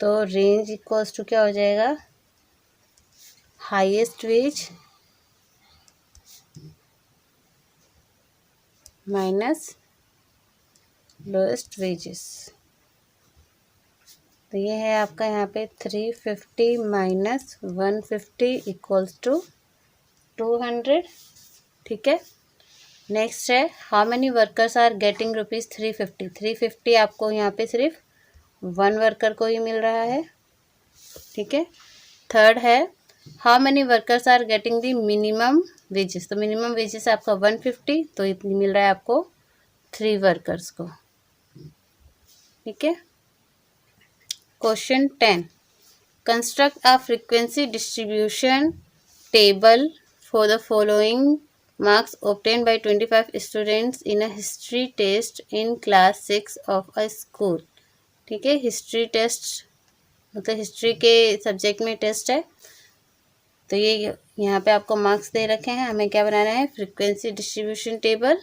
तो रेंज इक्वल्स टू क्या हो जाएगा? Highest wage minus lowest wages. तो ये है आपका यहाँ पे 350 माइनस 150 इक्वल्स टू 200, ठीक है। नेक्स्ट है how many workers are getting rupees 350। 350 आपको यहाँ पे सिर्फ 1 वर्कर को ही मिल रहा है, ठीक है। थर्ड है how many workers are getting the minimum wages. तो मिनिमम वेजेस आपका 150, तो इतनी मिल रहा है आपको 3 वर्कर्स को, ठीक है। Question 10, construct a frequency distribution table for the following marks obtained by 25 students in a history test in class 6 of a school, ठीक है। हिस्ट्री टेस्ट मतलब हिस्ट्री के सब्जेक्ट में टेस्ट है। तो ये यहाँ पे आपको मार्क्स दे रखे हैं, हमें क्या बनाना है, फ्रीक्वेंसी डिस्ट्रीब्यूशन टेबल।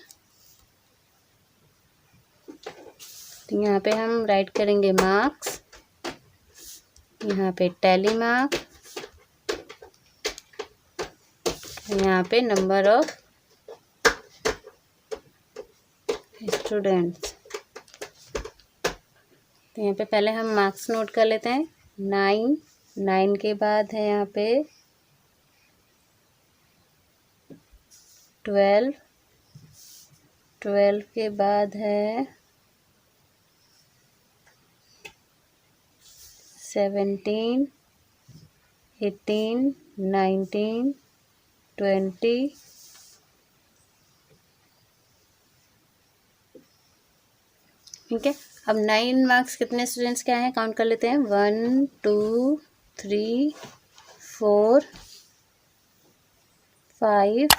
तो यहाँ पे हम राइट करेंगे मार्क्स, यहाँ पे टैली मार्क, यहाँ पे नंबर ऑफ स्टूडेंट्स। तो यहाँ पे पहले हम मार्क्स नोट कर लेते हैं। 9 के बाद है यहाँ पे 12 के बाद है 17, 18, 19, 20, ठीक है। अब 9 मार्क्स कितने स्टूडेंट्स के आए हैं काउंट कर लेते हैं। 1 2 3 4 5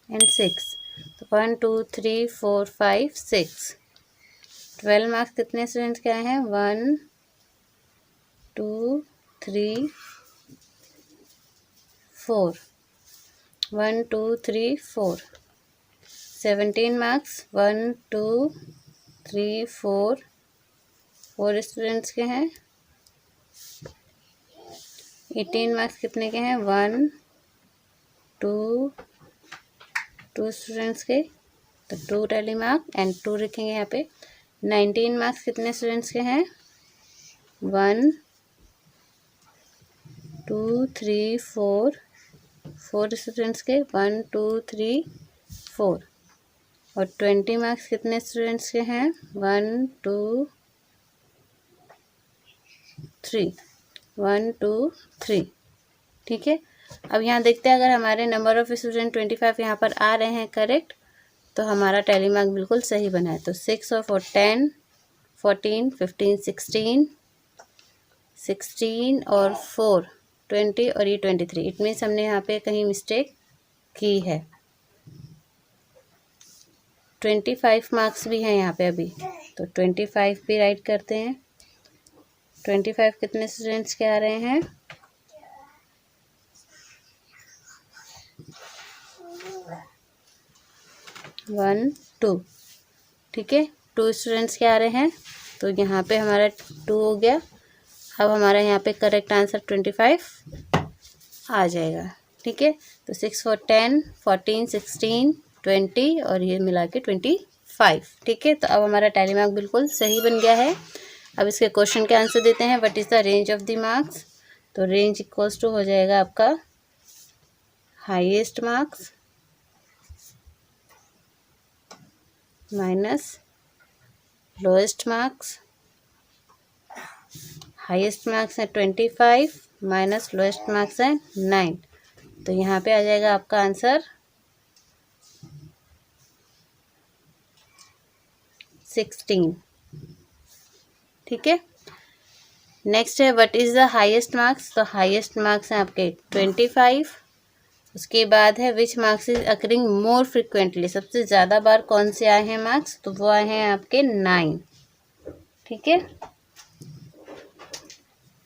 एंड 6। तो 1 2 3 4 5 6। 12 मार्क्स कितने स्टूडेंट्स के आए हैं। 1 2 3 4 1 2 3 4। 17 मार्क्स 1 2 3 4 स्टूडेंट्स के हैं। 18 मार्क्स कितने के हैं। 1 2 स्टूडेंट्स के, तो 2 टैली मार्क एंड 2 लिखेंगे यहाँ पे। 19 मार्क्स कितने स्टूडेंट्स के हैं। 1 2 3 4 स्टूडेंट्स के, 1 2 3 4। और 20 मार्क्स कितने स्टूडेंट्स के हैं। 1 2 3 ठीक है। अब यहाँ देखते हैं अगर हमारे नंबर ऑफ स्टूडेंट 25 यहाँ पर आ रहे हैं करेक्ट, तो हमारा टैली मार्क बिल्कुल सही बना है। तो 6 और 4 10 14 15 16 और 4 20 और ये 23। इट मीन्स हमने यहाँ पे कहीं मिस्टेक की है। 25 मार्क्स भी हैं यहाँ पे अभी, तो 25 भी राइट करते हैं। 25 कितने स्टूडेंट्स के आ रहे हैं। 1 2, ठीक है। 2 स्टूडेंट्स के आ रहे हैं, तो यहाँ पे हमारा 2 हो गया। अब हमारा यहाँ पे करेक्ट आंसर 25 आ जाएगा, ठीक है। तो 6 4 10 14 16 20 और ये मिला के 25, ठीक है। तो अब हमारा टैली मार्क बिल्कुल सही बन गया है। अब इसके क्वेश्चन के आंसर देते हैं। What is the range of the marks. तो रेंज इक्वल्स टू हो जाएगा आपका highest marks minus lowest marks. Highest marks है 25 माइनस लोएस्ट मार्क्स है 9। तो यहाँ पे आ जाएगा आपका आंसर 16, ठीक है। नेक्स्ट है what is the highest marks. तो हाईएस्ट मार्क्स हैं आपके 25। उसके बाद है which marks is occurring more frequently. सबसे ज़्यादा बार कौन से आए हैं मार्क्स, तो वो आए हैं आपके 9, ठीक है।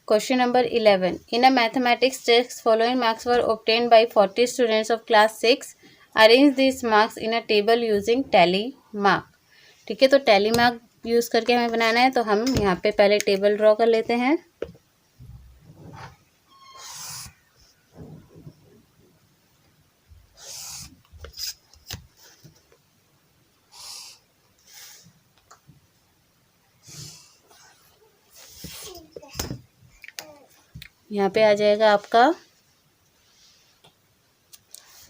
Question number 11। In a mathematics test following marks were obtained by 40 students of class 6। Arrange this marks in a table using tally mark, ठीक है। तो टैली मार्क यूज़ करके हमें बनाना है। तो हम यहाँ पे पहले टेबल ड्रॉ कर लेते हैं। यहाँ पे आ जाएगा आपका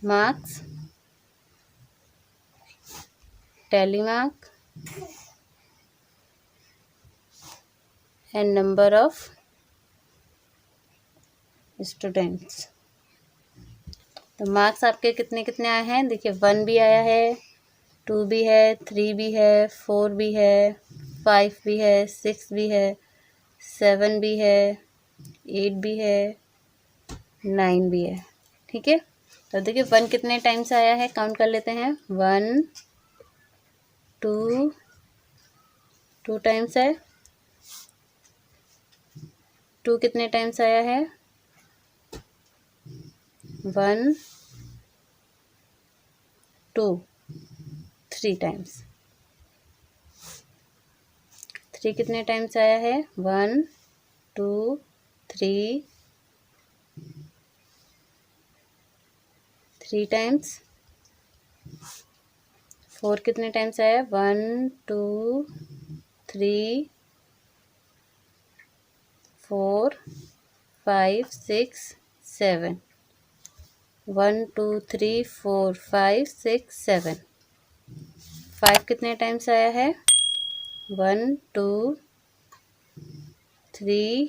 marks, tally mark and number of students. तो मार्क्स आपके कितने कितने आए हैं, देखिए 1 भी आया है, 2 भी है, 3 भी है, 4 भी है, 5 भी है, 6 भी है, 7 भी है, 8 भी है, 9 भी है, ठीक है। तो देखिए 1 कितने टाइम्स आया है, काउंट कर लेते हैं। 1 2 टाइम्स है। 2 कितने टाइम्स आया है, 1 2 3 टाइम्स। 3 कितने टाइम्स आया है? 1 2 3 3 टाइम्स। 4 कितने टाइम्स आया? 1 2 3 4 5 6 7। 1 2 3 4 5 6 7। 5 कितने टाइम्स आया है? 1 2 3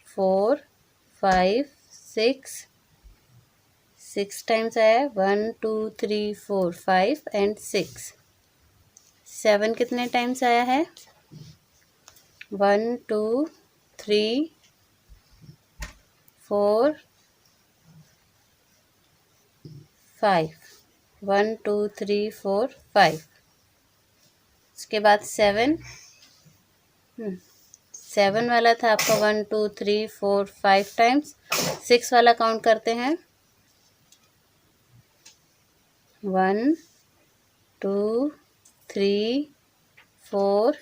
4 5 6 6 टाइम्स आया है। 1 2 3 4 5 एंड 6। 7 कितने टाइम्स आया है? 1 2 3 4 5। 1 2 3 4 5। उसके बाद 7 7 वाला था आपका 1 2 3 4 5 टाइम्स। 6 वाला काउंट करते हैं। 1 2 3 4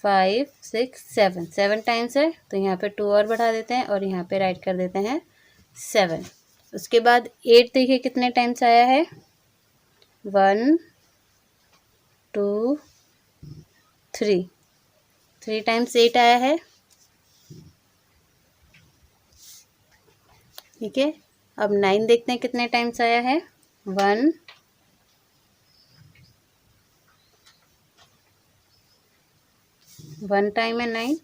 5 6 7। 7 टाइम्स है तो यहाँ पे 2 और बढ़ा देते हैं और यहाँ पे राइट कर देते हैं 7। उसके बाद 8 देखिए कितने टाइम्स आया है? 1 2 3। 3 टाइम्स 8 आया है। ठीक है, अब 9 देखते हैं कितने टाइम्स आया है। 1 1 टाइम है 9।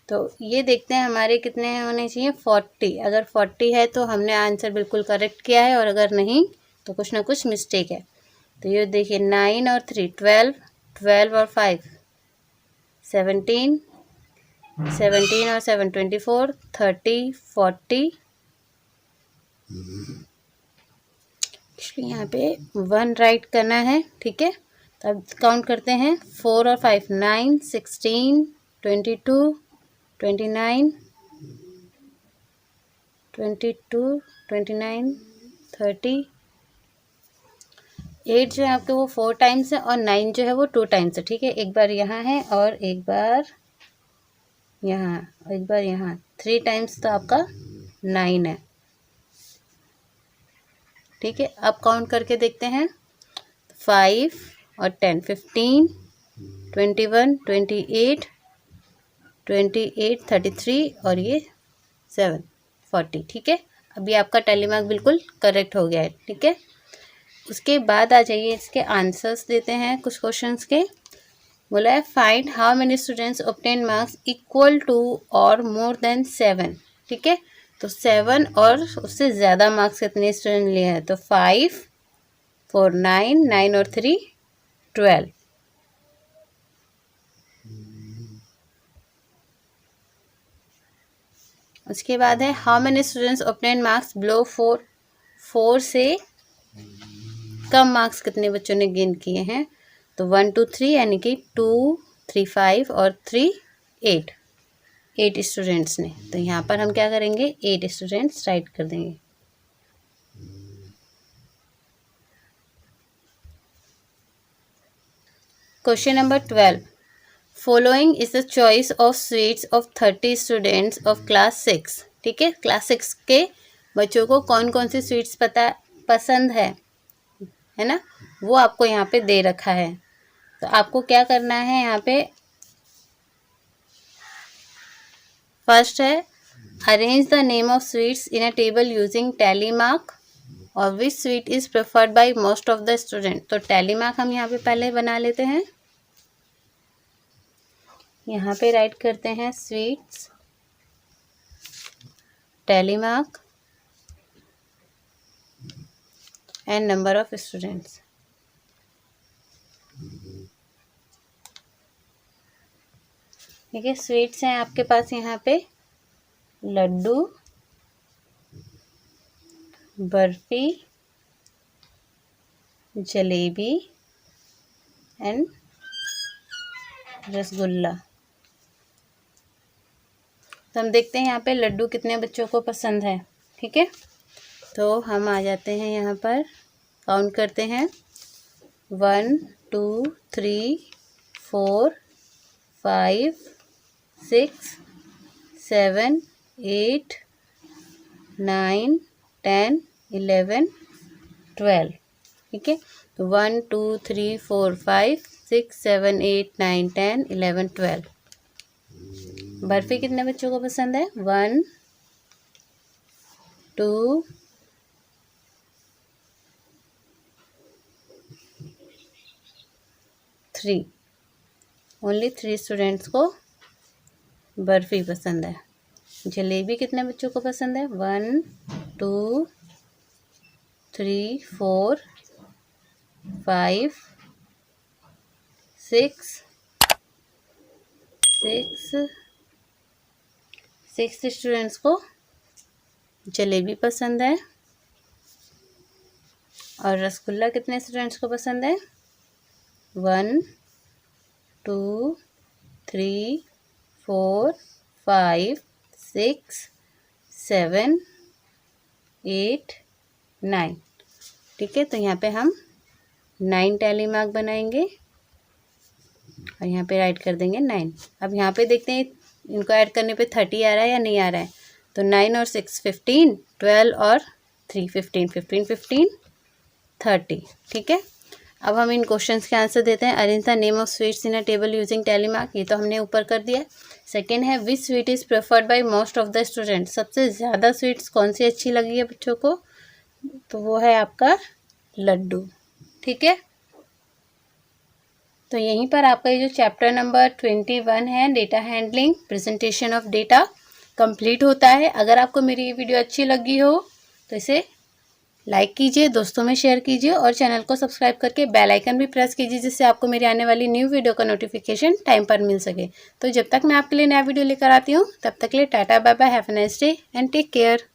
तो ये देखते हैं हमारे कितने होने चाहिए 40। अगर 40 है तो हमने आंसर बिल्कुल करेक्ट किया है, और अगर नहीं तो कुछ ना कुछ मिस्टेक है। तो ये देखिए 9 और 3 12, 12 और 5 17, 17 और 7 24, 30 40। इसलिए यहाँ पे 1 राइट करना है। ठीक है, तो अब काउंट करते हैं। 4 और 5 9 16 22 29 22 29 30। 8 जो है आपके वो 4 टाइम्स है और 9 जो है वो 2 टाइम्स है। ठीक है, एक बार यहाँ है और एक बार यहाँ, एक बार यहाँ। 3 टाइम्स तो आपका 9 है। ठीक है, अब काउंट करके देखते हैं। 5 और 10 15 21 28 28 33 और ये 7 40। ठीक है, अभी आपका टैली मार्क बिल्कुल करेक्ट हो गया है। ठीक है, उसके बाद आ जाइए इसके आंसर्स देते हैं कुछ क्वेश्चंस के। बोला है find how many students obtain marks equal to और मोर देन 7। ठीक है, तो 7 और उससे ज़्यादा मार्क्स कितने स्टूडेंट लिए हैं? तो 5 4 9 9 और 3 12। उसके बाद है how many students obtain marks below 4। 4 से कम मार्क्स कितने बच्चों ने गेन किए हैं? तो 1 2 3 यानी कि 2 3 5 और 3 8। 8 स्टूडेंट्स ने। तो यहाँ पर हम क्या करेंगे? 8 स्टूडेंट्स राइट कर देंगे। Question number 12। Following is the choice of sweets of 30 students of class 6। ठीक है, क्लास 6 के बच्चों को कौन कौन सी स्वीट्स पसंद है ना, वो आपको यहाँ पे दे रखा है। तो आपको क्या करना है यहाँ पे? फर्स्ट है arrange the name of sweets in a table using tally mark और which sweet is preferred by most of the student. तो टैली मार्क हम यहाँ पे पहले बना लेते हैं। यहाँ पे राइट करते हैं sweets tally mark and number of students. ठीक है, स्वीट्स हैं आपके पास यहाँ पे लड्डू, बर्फी, जलेबी एंड रसगुल्ला। तो हम देखते हैं यहाँ पे लड्डू कितने बच्चों को पसंद है। ठीक है, तो हम आ जाते हैं यहाँ पर, काउंट करते हैं 1 2 3 4 5 6 7 8 9 10 11 12। ठीक है, तो 1 2 3 4 5 6 7 8 9 10 11 12। बर्फी कितने बच्चों को पसंद है? 1 2 3। ओनली 3 स्टूडेंट्स को बर्फी पसंद है। जलेबी कितने बच्चों को पसंद है? 1 2 3 4 5 6 स्टूडेंट्स को जलेबी पसंद है। और रसगुल्ला कितने स्टूडेंट्स को पसंद है? 1 2 3 4 5 6 7 8 9। ठीक है, तो यहाँ पे हम 9 टैली मार्क बनाएंगे और यहाँ पे राइट कर देंगे 9। अब यहाँ पे देखते हैं इनको ऐड करने पे 30 आ रहा है या नहीं आ रहा है। तो 9 और 6 15, 12 और 3 15, 15 15 30। ठीक है, अब हम इन क्वेश्चंस के आंसर देते हैं। Arrange the name of sweets in a table using tally mark, ये तो हमने ऊपर कर दिया। सेकेंड है which sweet is preferred by most of the student, सबसे ज़्यादा स्वीट्स कौन सी अच्छी लगी है बच्चों को? तो वो है आपका लड्डू। ठीक है, तो यहीं पर आपका ये जो चैप्टर नंबर 21 है, data handling, presentation of data, complete होता है। अगर आपको मेरी ये वीडियो अच्छी लगी हो तो इसे लाइक कीजिए, दोस्तों में शेयर कीजिए और चैनल को सब्सक्राइब करके बेल आइकन भी प्रेस कीजिए, जिससे आपको मेरी आने वाली न्यू वीडियो का नोटिफिकेशन टाइम पर मिल सके। तो जब तक मैं आपके लिए नया वीडियो लेकर आती हूँ, तब तक के लिए tata bye bye, have a nice day and take care.